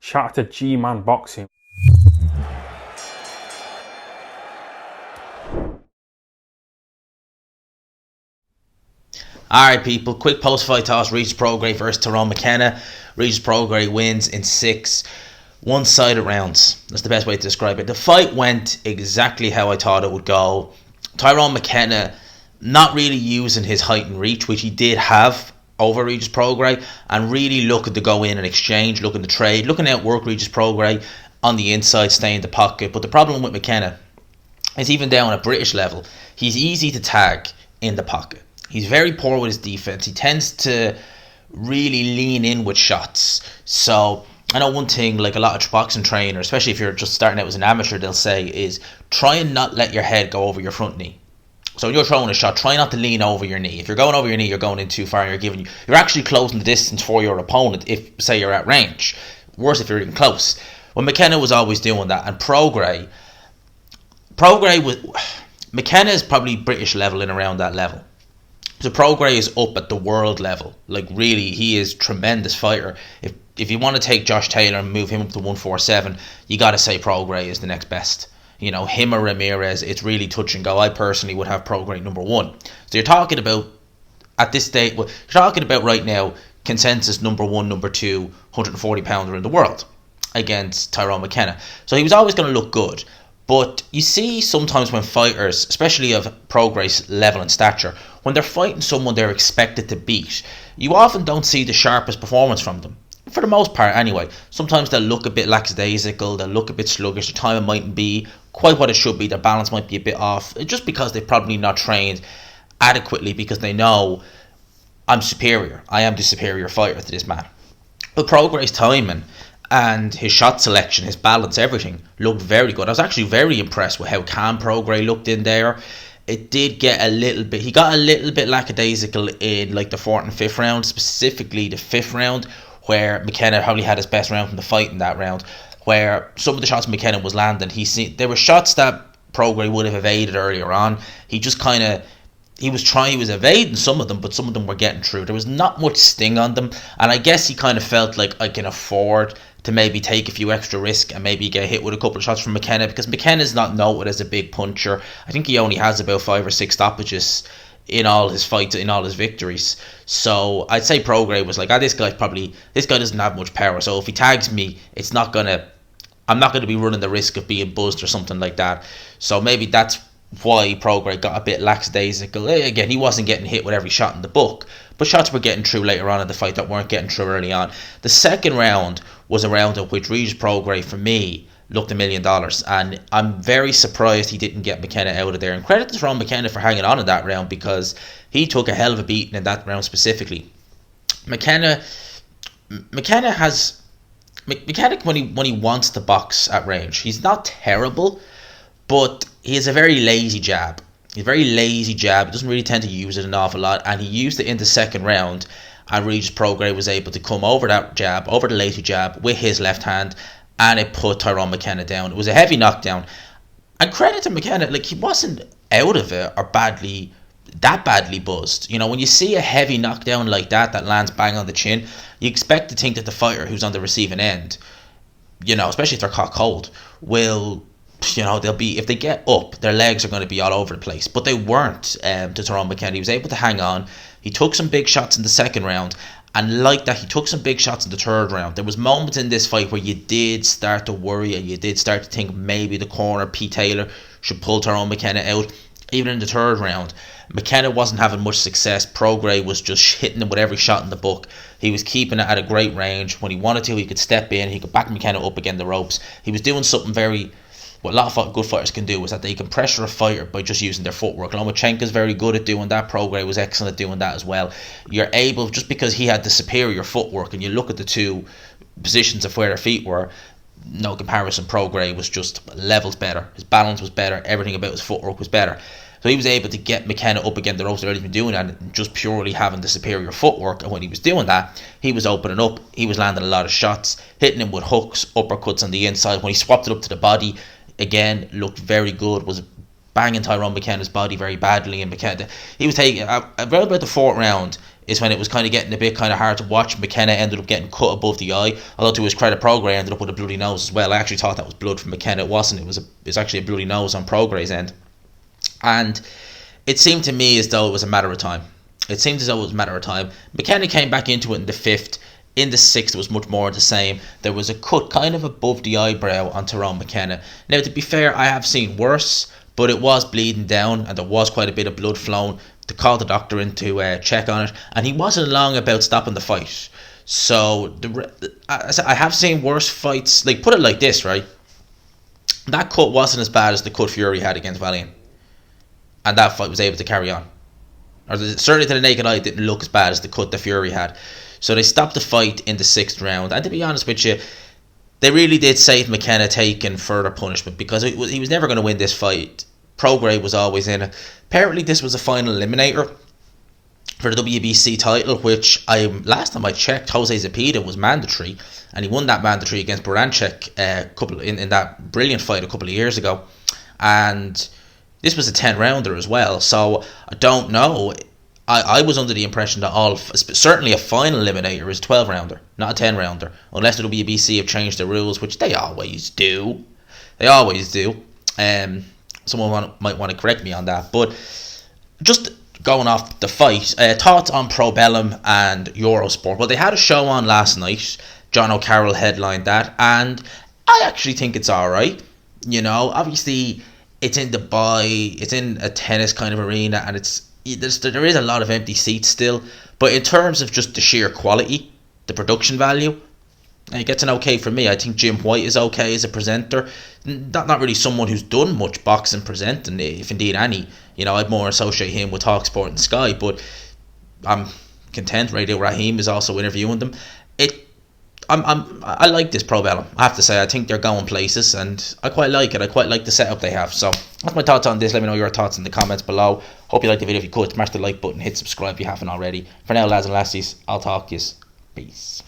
Shout out to G-Man Boxing. Alright people, quick post-fight toss, Regis Prograis versus Tyrone Mckenna. Regis Prograis wins in 6 one-sided rounds. That's the best way to describe it. The fight went exactly how I thought it would go. Tyrone Mckenna not really using his height and reach, which he did have over Regis Prograis, and really looking to go in and exchange, looking to trade, looking to outwork Regis Prograis on the inside, stay in the pocket. But the problem with Mckenna is even down at British level, he's easy to tag in the pocket. He's very poor with his defense. He tends to really lean in with shots. So I know one thing, like a lot of boxing trainers, especially if you're just starting out as an amateur, they'll say is try and not let your head go over your front knee. So when you're throwing a shot, try not to lean over your knee. If you're going over your knee, you're going in too far, and you're actually closing the distance for your opponent. If say you're at range, worse if you're even close. Well, McKenna was always doing that, and Prograis was McKenna is probably British level in around that level. So Prograis is up at the world level. Like really, he is a tremendous fighter. If you want to take Josh Taylor and move him up to 147, you got to say Prograis is the next best. You know, him or Ramirez, it's really touch and go. I personally would have Prograis number 1. So you're talking about, at this stage, you're talking about right now, consensus number 1, number 2, 140 pounder in the world against Tyrone Mckenna. So he was always going to look good. But you see sometimes when fighters, especially of Prograis level and stature, when they're fighting someone they're expected to beat, you often don't see the sharpest performance from them. For the most part anyway. Sometimes they'll look a bit lackadaisical, they'll look a bit sluggish, their timing mightn't be quite what it should be, their balance might be a bit off, just because they've probably not trained adequately, because they know I'm superior, I am the superior fighter to this man. But Prograis' timing and his shot selection, his balance, everything looked very good. I was actually very impressed with how calm Prograis looked in there. It did get a little bit, he got a little bit lackadaisical in like the 4th and 5th round, specifically the 5th round, where Mckenna probably had his best round from the fight in that round, where some of the shots Mckenna was landing, there were shots that Prograis would have evaded earlier on. He just kind of, he was evading some of them, but some of them were getting through. There was not much sting on them, and I guess he kind of felt like I can afford to maybe take a few extra risk and maybe get hit with a couple of shots from Mckenna, because McKenna's not noted as a big puncher. I think he only has about 5 or 6 stoppages in all his fights, in all his victories. So I'd say Prograis was like, this guy doesn't have much power, so if he tags me, I'm not gonna be running the risk of being buzzed or something like that. So maybe that's why Prograis got a bit lackadaisical. Again, he wasn't getting hit with every shot in the book, but shots were getting through later on in the fight that weren't getting through early on. The second round was a round in which Regis Prograis, for me, looked $1 million, and I'm very surprised he didn't get Mckenna out of there. And credit to Ron Mckenna for hanging on in that round, because he took a hell of a beating in that round specifically. Mckenna when he wants to box at range, he's not terrible, but he has a very lazy jab. He's a very lazy jab. He doesn't really tend to use it an awful lot, and he used it in the second round, and Regis Prograis was able to come over that jab, over the lazy jab, with his left hand, and it put Tyrone Mckenna down. It was a heavy knockdown. And credit to Mckenna, like, he wasn't out of it or badly buzzed. You know, when you see a heavy knockdown like that lands bang on the chin, you expect to think that the fighter who's on the receiving end, you know, especially if they're caught cold, will, you know, if they get up, their legs are going to be all over the place. But they weren't to Tyrone Mckenna. He was able to hang on. He took some big shots in the second round, and like that, he took some big shots in the third round. There was moments in this fight where you did start to worry, and you did start to think maybe the corner, P. Taylor, should pull Tyrone Mckenna out. Even in the third round, Mckenna wasn't having much success. Prograis was just hitting him with every shot in the book. He was keeping it at a great range. When he wanted to, he could step in. He could back Mckenna up against the ropes. He was doing something what a lot of good fighters can do, is that they can pressure a fighter by just using their footwork. Lomachenko's very good at doing that. Prograis was excellent at doing that as well. You're able, just because he had the superior footwork, and you look at the two positions of where their feet were, no comparison. Prograis was just levels better. His balance was better. Everything about his footwork was better. So he was able to get Mckenna up against the ropes without even doing that, just purely having the superior footwork. And when he was doing that, he was opening up. He was landing a lot of shots, hitting him with hooks, uppercuts on the inside. When he swapped it up to the body, again, looked very good, was banging Tyrone Mckenna's body very badly, and Mckenna, he was taking, around about the 4th round, is when it was kind of getting a bit kind of hard to watch. McKenna ended up getting cut above the eye. Although to his credit, Prograis ended up with a bloody nose as well. I actually thought that was blood from McKenna. It wasn't. It was actually a bloody nose on Prograis' end. And it seemed to me as though it was a matter of time. McKenna came back into it in the 5th. In the 6th, it was much more the same. There was a cut kind of above the eyebrow on Tyrone Mckenna. Now, to be fair, I have seen worse, but it was bleeding down and there was quite a bit of blood flowing. To call the doctor in to check on it, and he wasn't long about stopping the fight. So I have seen worse fights. Like, put it like this, right? That cut wasn't as bad as the cut Fury had against Valiant, and that fight was able to carry on. Or certainly to the naked eye, it didn't look as bad as the cut the Fury had. So they stopped the fight in the 6th round, and to be honest with you, they really did save McKenna taking further punishment, because he was never going to win this fight. Prograis was always in it. Apparently this was a final eliminator for the WBC title, which last time I checked, Jose Zepeda was mandatory, and he won that mandatory against Baranchek in that brilliant fight a couple of years ago. And this was a 10-rounder as well, so I don't know. I was under the impression that certainly a final eliminator is a 12-rounder, not a 10-rounder, unless the WBC have changed the rules, which they always do. Someone might want to correct me on that. But just going off the fight, thoughts on Probellum and Eurosport. Well, they had a show on last night. John O'Carroll headlined that, and I actually think it's alright. You know, obviously it's in Dubai, it's in a tennis kind of arena, and there is a lot of empty seats still. But in terms of just the sheer quality, the production value, it gets an okay from me. I think Jim White is okay as a presenter. Not really someone who's done much boxing presenting, if indeed any. You know, I'd more associate him with Talksport and Sky, but I'm content Radio Raheem is also interviewing them. I like this Probellum. I have to say, I think they're going places, and I quite like it. I quite like the setup they have. So that's my thoughts on this. Let me know your thoughts in the comments below. Hope you liked the video. If you could, smash the like button, hit subscribe if you haven't already. For now, lads and lassies, I'll talk to you. Peace.